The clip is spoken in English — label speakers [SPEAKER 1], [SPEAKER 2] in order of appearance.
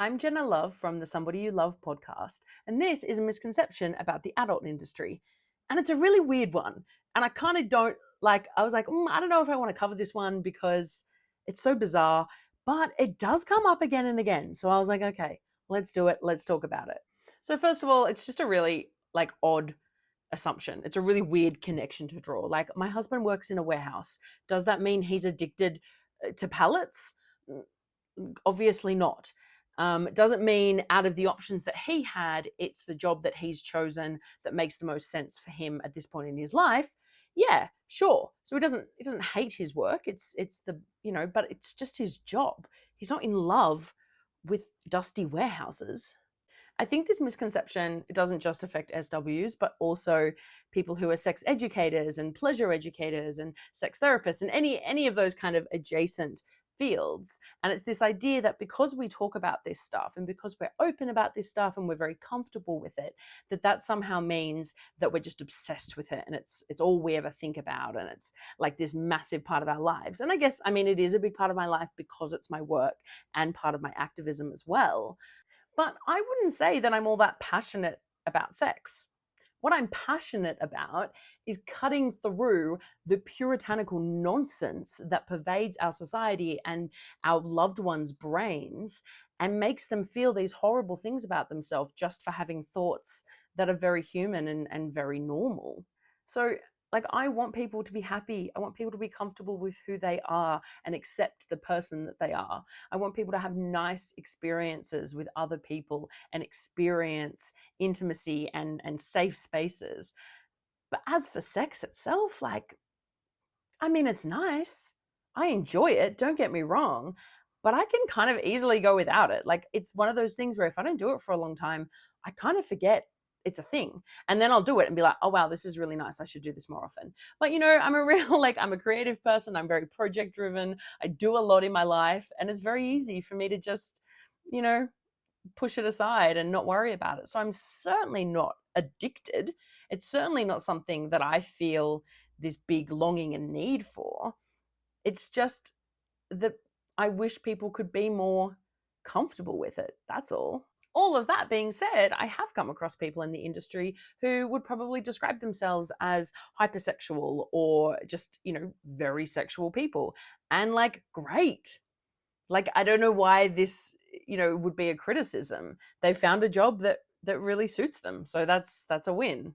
[SPEAKER 1] I'm Jenna Love from the Somebody You Love podcast, and this is a misconception about the adult industry. And it's a really weird one. And I kind of don't I was like, I don't know if I want to cover this one because it's so bizarre, but it does come up again and again. So I was like, okay, let's do it. Let's talk about it. So, first of all, it's just a really odd assumption. It's a really weird connection to draw. Like, my husband works in a warehouse. Does that mean he's addicted to pallets? Obviously not. It doesn't mean out of the options that he had, it's the job that he's chosen that makes the most sense for him at this point in his life. Yeah, sure. So he doesn't hate his work. It's the but it's just his job. He's not in love with dusty warehouses. I think this misconception, it doesn't just affect SWs, but also people who are sex educators and pleasure educators and sex therapists and any of those kind of adjacent fields. And it's this idea that because we talk about this stuff and because we're open about this stuff and we're very comfortable with it, that somehow means that we're just obsessed with it and it's all we ever think about and it's like this massive part of our lives. And I guess, I mean, it is a big part of my life because it's my work and part of my activism as well. But I wouldn't say that I'm all that passionate about sex. What I'm passionate about is cutting through the puritanical nonsense that pervades our society and our loved ones' brains and makes them feel these horrible things about themselves just for having thoughts that are very human and very normal. So, I want people to be happy. I want people to be comfortable with who they are and accept the person that they are. I want people to have nice experiences with other people and experience intimacy and safe spaces. But as for sex itself, I mean, it's nice. I enjoy it, don't get me wrong, but I can kind of easily go without it. Like, it's one of those things where if I don't do it for a long time, I kind of forget it's a thing. And then I'll do it and be like, oh, wow, this is really nice. I should do this more often. But, I'm a real, I'm a creative person. I'm very project driven. I do a lot in my life. And it's very easy for me to just, you know, push it aside and not worry about it. So I'm certainly not addicted. It's certainly not something that I feel this big longing and need for. It's just that I wish people could be more comfortable with it. That's all. All of that being said, I have come across people in the industry who would probably describe themselves as hypersexual or just, very sexual people. And great. I don't know why this, would be a criticism. They found a job that really suits them. So that's a win.